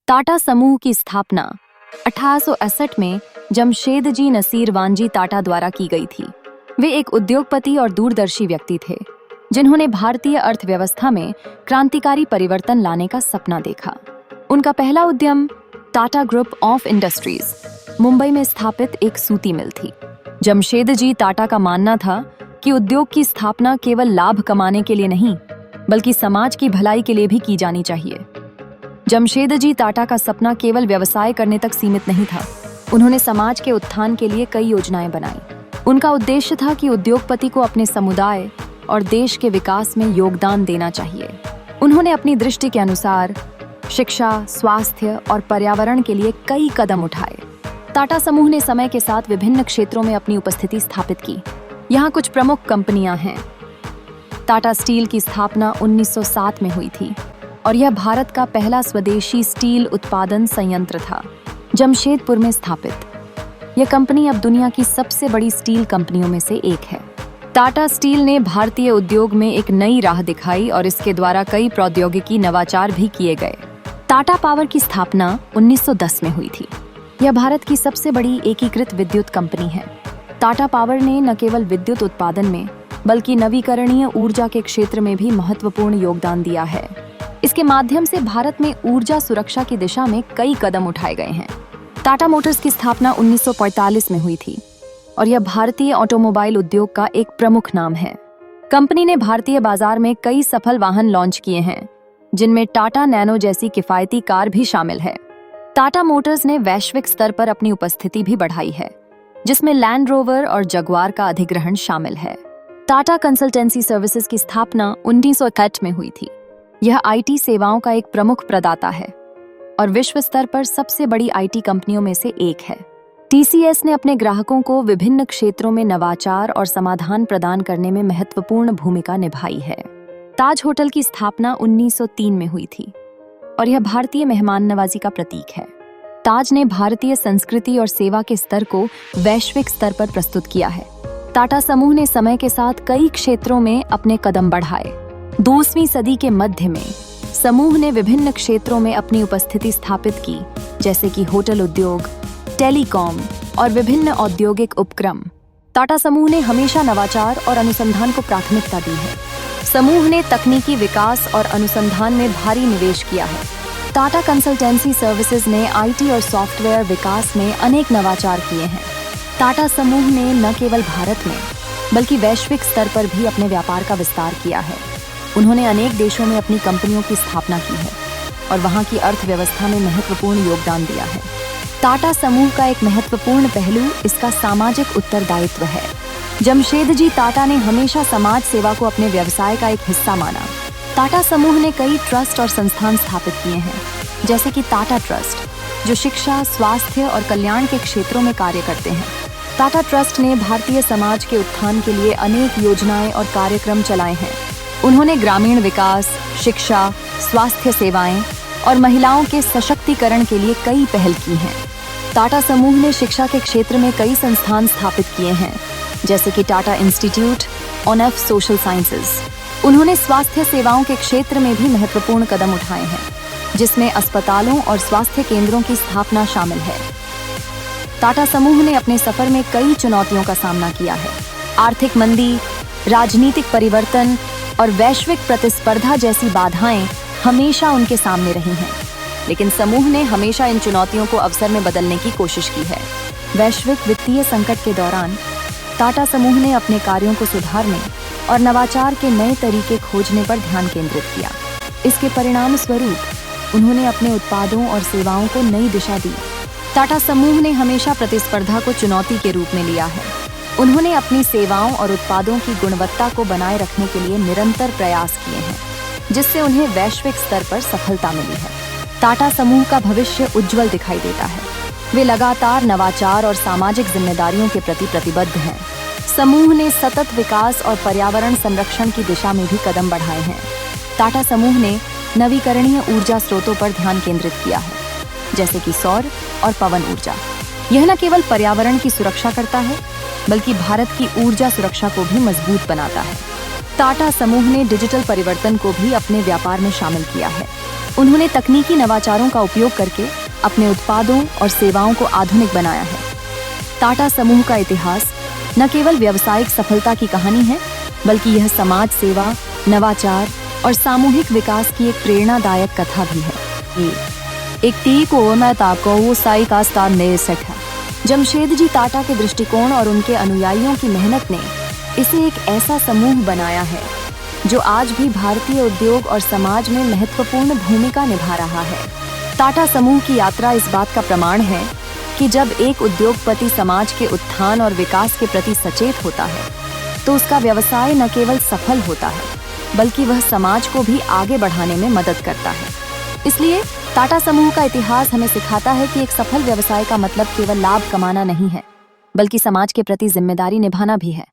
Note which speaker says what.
Speaker 1: टाटा समूह की स्थापना 1868 में जमशेदजी नसीर वांजी टाटा द्वारा की गई थी। वे एक उद्योगपति और दूरदर्शी व्यक्ति थे, जिन्होंने भारतीय अर्थव्यवस्था में क्रांतिकारी परिवर्तन लाने का सपना देखा। उनका पहला उद्यम Tata group of industries Mumbai में स्थापित एक सूती मिल थी। जमशेदजी टाटा का मानना था कि उद्योग की स्थापना केवल लाभ कमाने के लिए नहीं, बल्कि समाज की भलाई के लिए भी की जानी चाहिए। जमशेदजी टाटा का सपना केवल व्यवसाय करने तक सीमित नहीं था। उन्होंने समाज के उत्थान के लिए कई योजनाएं बनाई। उनका उद्देश्य था कि उद्योगपति को अपने समुदाय और देश के विकास में योगदान देना चाहिए। उन्होंने अपनी दृष्टि के अनुसार शिक्षा, स्वास्थ्य और पर्यावरण के लिए कई कदम उठाए। टाटा समूह ने समय के साथ विभिन्न क्षेत्रों में अपनी उपस्थिति स्थापित की। यहाँ कुछ प्रमुख कंपनियां हैं। टाटा स्टील की स्थापना 1907 में हुई थी और यह भारत का पहला स्वदेशी स्टील उत्पादन संयंत्र था, जमशेदपुर में स्थापित। यह कंपनी अब दुनिया की सबसे बड़ी स्टील कंपनियों में से एक है। टाटा स्टील ने भारतीय उद्योग में एक नई राह दिखाई और इसके द्वारा कई प्रौद्योगिकी नवाचार भी किए गए। टाटा पावर की स्थापना 1910 में हुई थी। यह भारत की सबसे बड़ी एकीकृत विद्युत कंपनी है। टाटा पावर ने न केवल विद्युत उत्पादन में, बल्कि नवीकरणीय ऊर्जा के क्षेत्र में भी महत्वपूर्ण योगदान दिया है। इसके माध्यम से भारत में ऊर्जा सुरक्षा की दिशा में कई कदम उठाए गए हैं। टाटा मोटर्स की स्थापना 1945 में हुई थी और यह भारतीय ऑटोमोबाइल उद्योग का एक प्रमुख नाम है। कंपनी ने भारतीय बाजार में कई सफल वाहन लॉन्च किए हैं, जिनमें टाटा नैनो जैसी किफायती कार भी शामिल है। टाटा मोटर्स ने वैश्विक स्तर पर अपनी उपस्थिति भी बढ़ाई है, जिसमें लैंड रोवर और जगुआर का अधिग्रहण शामिल है। टाटा कंसल्टेंसी सर्विसेज की स्थापना 1961 में हुई थी। यह आईटी सेवाओं का एक प्रमुख प्रदाता है और विश्व स्तर पर सबसे बड़ी आईटी कंपनियों में से एक है। टीसीएस ने अपने ग्राहकों को विभिन्न क्षेत्रों में नवाचार और समाधान प्रदान करने में महत्वपूर्ण भूमिका निभाई है। ताज होटल की स्थापना 1903 में हुई थी और यह भारतीय मेहमान नवाजी का प्रतीक है। ताज ने भारतीय संस्कृति और सेवा के स्तर को वैश्विक स्तर पर प्रस्तुत किया है। टाटा समूह ने समय के साथ कई क्षेत्रों में अपने कदम बढ़ाए। 20वीं सदी के मध्य में समूह ने विभिन्न क्षेत्रों में अपनी उपस्थिति स्थापित की, जैसे कि होटल उद्योग, टेलीकॉम और विभिन्न औद्योगिक उपक्रम। टाटा समूह ने हमेशा नवाचार और अनुसंधान को प्राथमिकता दी है। समूह ने तकनीकी विकास और अनुसंधान में भारी निवेश किया है। टाटा कंसल्टेंसी सर्विसेज ने आईटी और सॉफ्टवेयर विकास में अनेक नवाचार किए हैं। टाटा समूह ने न केवल भारत में, बल्कि वैश्विक स्तर पर भी अपने व्यापार का विस्तार किया है। उन्होंने अनेक देशों में अपनी कंपनियों की स्थापना की है और वहां की अर्थव्यवस्था में महत्वपूर्ण योगदान दिया है। टाटा समूह का एक महत्वपूर्ण पहलू इसका सामाजिक उत्तरदायित्व है। जमशेदजी टाटा ने हमेशा समाज सेवा को अपने व्यवसाय का एक हिस्सा माना। टाटा समूह ने कई ट्रस्ट और संस्थान स्थापित किए हैं, जैसे कि टाटा ट्रस्ट, जो शिक्षा, स्वास्थ्य और कल्याण के क्षेत्रों में कार्य करते हैं। टाटा ट्रस्ट ने भारतीय समाज के उत्थान के लिए अनेक योजनाएं और कार्यक्रम चलाए हैं। उन्होंने ग्रामीण विकास, शिक्षा, स्वास्थ्य सेवाएं और महिलाओं के सशक्तिकरण के लिए कई पहल की हैं। टाटा समूह ने शिक्षा के क्षेत्र में कई संस्थान स्थापित किए हैं, जैसे कि Tata institute of social sciences. उन्होंने स्वास्थ्य सेवाओं के क्षेत्र में भी महत्वपूर्ण कदम उठाए हैं, जिसमें अस्पतालों और स्वास्थ्य केंद्रों की स्थापना शामिल है। टाटा समूह ने अपने सफर में कई चुनौतियों का सामना किया है। आर्थिक मंदी, राजनीतिक परिवर्तन और वैश्विक प्रतिस्पर्धा जैसी बाधाएं हमेशा उनके सामने रही हैं, लेकिन समूह ने हमेशा इन चुनौतियों को अवसर में बदलने की कोशिश की है। वैश्विक वित्तीय संकट के दौरान टाटा समूह ने अपने कार्यों को सुधारने और नवाचार के नए तरीके खोजने पर ध्यान केंद्रित किया। इसके परिणाम स्वरूप उन्होंने अपने उत्पादों और सेवाओं को नई दिशा दी। टाटा समूह ने हमेशा प्रतिस्पर्धा को चुनौती के रूप में लिया है। उन्होंने अपनी सेवाओं और उत्पादों की गुणवत्ता को बनाए रखने के लिए निरंतर प्रयास किए हैं, जिससे उन्हें वैश्विक स्तर पर सफलता मिली है। टाटा समूह का भविष्य उज्जवल दिखाई देता है। वे लगातार नवाचार और सामाजिक जिम्मेदारियों के प्रति प्रतिबद्ध हैं। समूह ने सतत विकास और पर्यावरण संरक्षण की दिशा में भी कदम बढ़ाए हैं। टाटा समूह ने नवीकरणीय ऊर्जा स्रोतों पर ध्यान केंद्रित किया है, जैसे कि सौर और पवन ऊर्जा। यह न केवल पर्यावरण की सुरक्षा करता है, बल्कि भारत की ऊर्जा सुरक्षा को भी मजबूत बनाता है। टाटा समूह ने डिजिटल परिवर्तन को भी अपने व्यापार में शामिल किया है। उन्होंने तकनीकी नवाचारों का उपयोग करके अपने उत्पादों और सेवाओं को आधुनिक बनाया है। टाटा समूह का इतिहास न केवल व्यावसायिक सफलता की कहानी है, बल्कि यह समाज सेवा, नवाचार और सामूहिक विकास की एक प्रेरणादायक कथा भी है। जमशेदजी टाटा के दृष्टिकोण और उनके अनुयायियों की मेहनत ने इसे एक ऐसा समूह बनाया है जो आज भी भारतीय उद्योग और समाज में महत्वपूर्ण भूमिका निभा रहा है। टाटा समूह की यात्रा इस बात का प्रमाण है कि जब एक उद्योगपति समाज के उत्थान और विकास के प्रति सचेत होता है, तो उसका व्यवसाय न केवल सफल होता है, बल्कि वह समाज को भी आगे बढ़ाने में मदद करता है। इसलिए टाटा समूह का इतिहास हमें सिखाता है कि एक सफल व्यवसाय का मतलब केवल लाभ कमाना नहीं है, बल्कि समाज के प्रति जिम्मेदारी निभाना भी है।